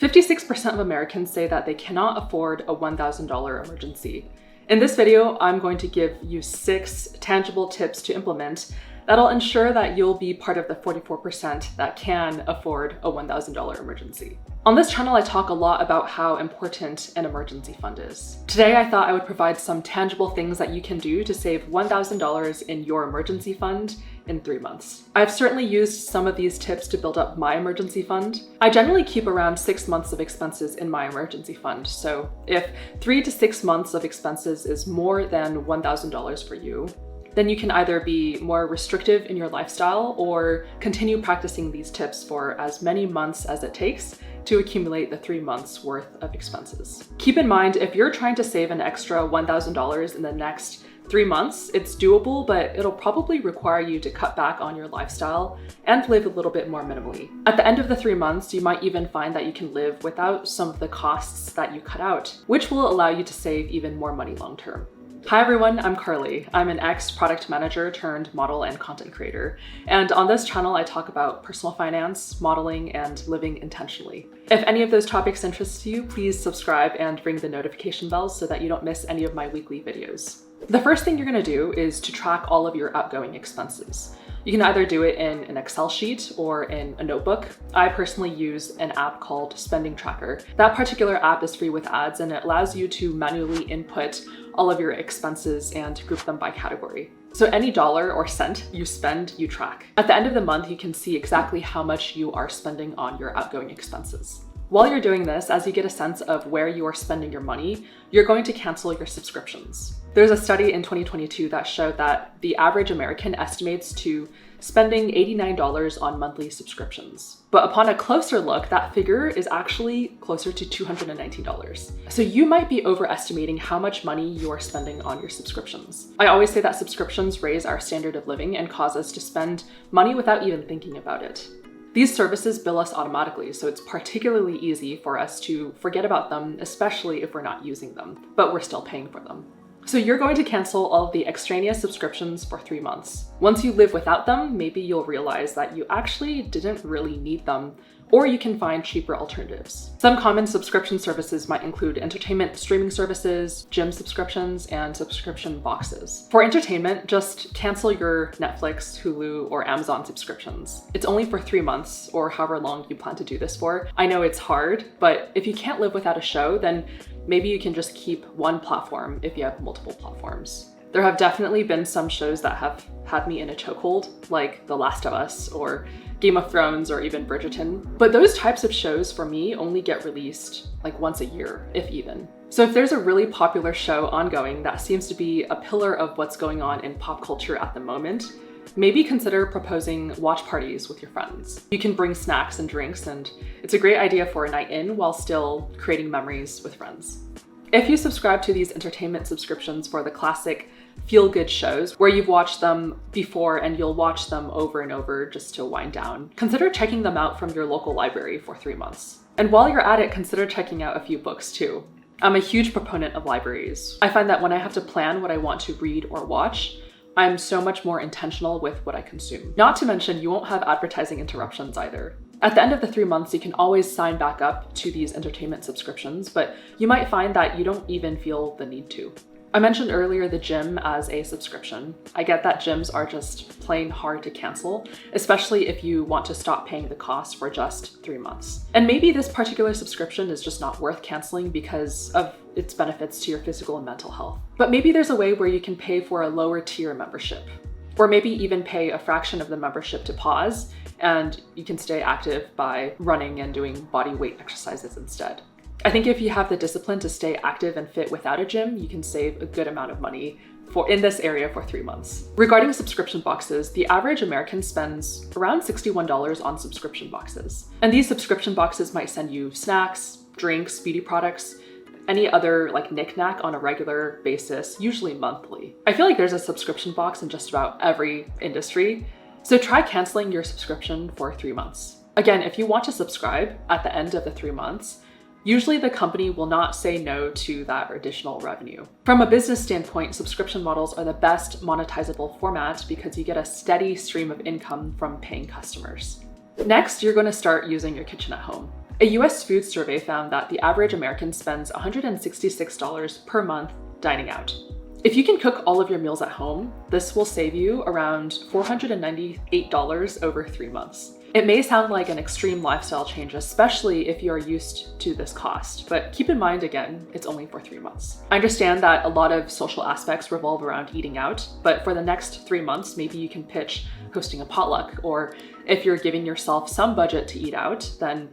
56% of Americans say that they cannot afford a $1,000 emergency. In this video, I'm going to give you 6 tangible tips to implement that'll ensure that you'll be part of the 44% that can afford a $1,000 emergency. On this channel, I talk a lot about how important an emergency fund is. Today, I thought I would provide some tangible things that you can do to save $1,000 in your emergency fund in 3 months. I've certainly used some of these tips to build up my emergency fund. I generally keep around 6 months of expenses in my emergency fund, so if 3 to 6 months of expenses is more than $1,000 for you, then you can either be more restrictive in your lifestyle or continue practicing these tips for as many months as it takes to accumulate the 3 months worth of expenses. Keep in mind, if you're trying to save an extra $1,000 in the next 3 months, it's doable, but it'll probably require you to cut back on your lifestyle and live a little bit more minimally. At the end of the 3 months, you might even find that you can live without some of the costs that you cut out, which will allow you to save even more money long term. Hi everyone, I'm Carly. I'm an ex-product manager turned model and content creator. And on this channel, I talk about personal finance, modeling, and living intentionally. If any of those topics interest you, please subscribe and ring the notification bell so that you don't miss any of my weekly videos. The first thing you're gonna do is to track all of your outgoing expenses. You can either do it in an Excel sheet or in a notebook. I personally use an app called Spending Tracker. That particular app is free with ads and it allows you to manually input all of your expenses and group them by category. So any dollar or cent you spend, you track. At the end of the month, you can see exactly how much you are spending on your outgoing expenses. While you're doing this, as you get a sense of where you are spending your money, you're going to cancel your subscriptions. There's a study in 2022 that showed that the average American estimates to spending $89 on monthly subscriptions. But upon a closer look, that figure is actually closer to $219. So you might be overestimating how much money you are spending on your subscriptions. I always say that subscriptions raise our standard of living and cause us to spend money without even thinking about it. These services bill us automatically, so it's particularly easy for us to forget about them, especially if we're not using them, but we're still paying for them. So you're going to cancel all of the extraneous subscriptions for 3 months. Once you live without them, maybe you'll realize that you actually didn't really need them, or you can find cheaper alternatives. Some common subscription services might include entertainment streaming services, gym subscriptions, and subscription boxes. For entertainment, just cancel your Netflix, Hulu, or Amazon subscriptions. It's only for 3 months, or however long you plan to do this for. I know it's hard, but if you can't live without a show, then maybe you can just keep one platform if you have multiple platforms. There have definitely been some shows that have had me in a chokehold, like The Last of Us or Game of Thrones or even Bridgerton. But those types of shows for me only get released like once a year, if even. So if there's a really popular show ongoing that seems to be a pillar of what's going on in pop culture at the moment, maybe consider proposing watch parties with your friends. You can bring snacks and drinks, and it's a great idea for a night in while still creating memories with friends. If you subscribe to these entertainment subscriptions for the classic feel-good shows where you've watched them before and you'll watch them over and over just to wind down, consider checking them out from your local library for 3 months. And while you're at it, consider checking out a few books too. I'm a huge proponent of libraries. I find that when I have to plan what I want to read or watch, I'm so much more intentional with what I consume. Not to mention, you won't have advertising interruptions either. At the end of the 3 months, you can always sign back up to these entertainment subscriptions, but you might find that you don't even feel the need to. I mentioned earlier the gym as a subscription. I get that gyms are just plain hard to cancel, especially if you want to stop paying the cost for just 3 months. And maybe this particular subscription is just not worth canceling because of its benefits to your physical and mental health. But maybe there's a way where you can pay for a lower tier membership, or maybe even pay a fraction of the membership to pause, and you can stay active by running and doing body weight exercises instead. I think if you have the discipline to stay active and fit without a gym, you can save a good amount of money in this area for 3 months. Regarding subscription boxes, the average American spends around $61 on subscription boxes. And these subscription boxes might send you snacks, drinks, beauty products, any other like knick-knack on a regular basis, usually monthly. I feel like there's a subscription box in just about every industry. So try canceling your subscription for 3 months. Again, if you want to subscribe at the end of the 3 months, usually the company will not say no to that additional revenue. From a business standpoint, subscription models are the best monetizable format because you get a steady stream of income from paying customers. Next, you're going to start using your kitchen at home. A US food survey found that the average American spends $166 per month dining out. If you can cook all of your meals at home, this will save you around $498 over 3 months. It may sound like an extreme lifestyle change, especially if you are used to this cost, but keep in mind again, it's only for 3 months. I understand that a lot of social aspects revolve around eating out, but for the next 3 months, maybe you can pitch hosting a potluck, or if you're giving yourself some budget to eat out, then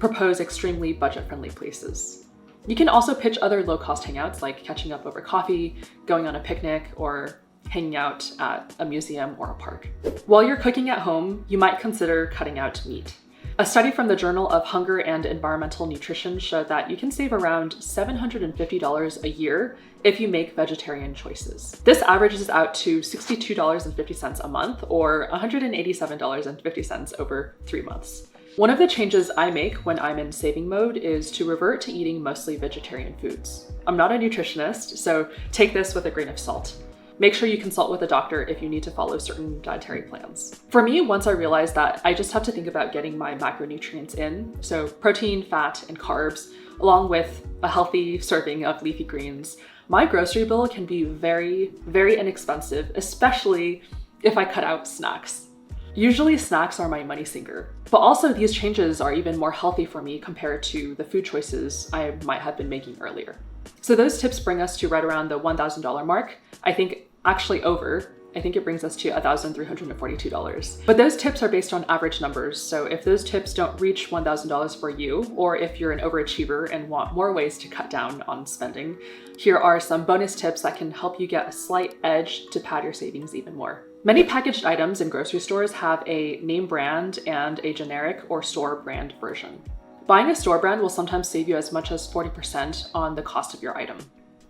propose extremely budget-friendly places. You can also pitch other low-cost hangouts like catching up over coffee, going on a picnic, or hanging out at a museum or a park. While you're cooking at home, you might consider cutting out meat. A study from the Journal of Hunger and Environmental Nutrition showed that you can save around $750 a year if you make vegetarian choices. This averages out to $62.50 a month, or $187.50 over 3 months. One of the changes I make when I'm in saving mode is to revert to eating mostly vegetarian foods. I'm not a nutritionist, so take this with a grain of salt. Make sure you consult with a doctor if you need to follow certain dietary plans. For me, once I realized that I just have to think about getting my macronutrients in, so protein, fat, and carbs, along with a healthy serving of leafy greens, my grocery bill can be very, very inexpensive, especially if I cut out snacks. Usually snacks are my money sinker, but also these changes are even more healthy for me compared to the food choices I might have been making earlier. So those tips bring us to right around the $1,000 mark. I think actually over. I think it brings us to $1,342. But those tips are based on average numbers. So if those tips don't reach $1,000 for you, or if you're an overachiever and want more ways to cut down on spending, here are some bonus tips that can help you get a slight edge to pad your savings even more. Many packaged items in grocery stores have a name brand and a generic or store brand version. Buying a store brand will sometimes save you as much as 40% on the cost of your item.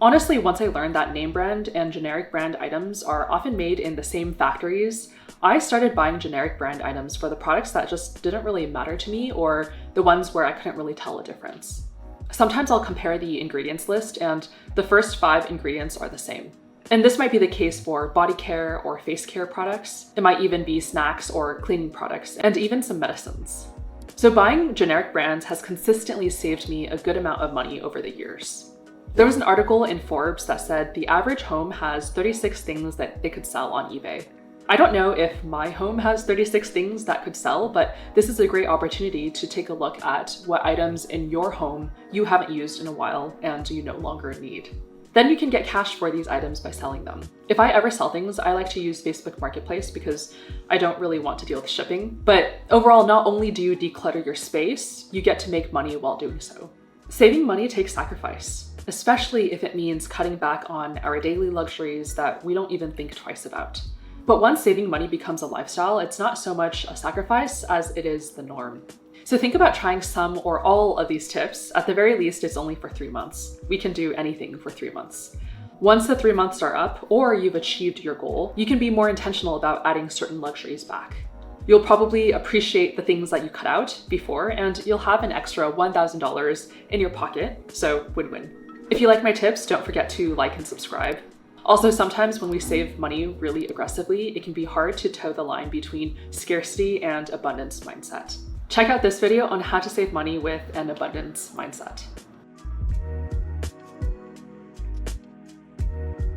Honestly, once I learned that name brand and generic brand items are often made in the same factories, I started buying generic brand items for the products that just didn't really matter to me, or the ones where I couldn't really tell a difference. Sometimes I'll compare the ingredients list and the first 5 ingredients are the same. And this might be the case for body care or face care products. It might even be snacks or cleaning products, and even some medicines. So buying generic brands has consistently saved me a good amount of money over the years. There was an article in Forbes that said the average home has 36 things that they could sell on eBay. I don't know if my home has 36 things that could sell, but this is a great opportunity to take a look at what items in your home you haven't used in a while and you no longer need. Then you can get cash for these items by selling them. If I ever sell things, I like to use Facebook Marketplace because I don't really want to deal with shipping. But overall, not only do you declutter your space, you get to make money while doing so. Saving money takes sacrifice, especially if it means cutting back on our daily luxuries that we don't even think twice about. But once saving money becomes a lifestyle, it's not so much a sacrifice as it is the norm. So think about trying some or all of these tips. At the very least, it's only for 3 months. We can do anything for 3 months. Once the 3 months are up, or you've achieved your goal, you can be more intentional about adding certain luxuries back. You'll probably appreciate the things that you cut out before, and you'll have an extra $1,000 in your pocket, so win-win. If you like my tips, don't forget to like and subscribe. Also, sometimes when we save money really aggressively, it can be hard to toe the line between scarcity and abundance mindset. Check out this video on how to save money with an abundance mindset.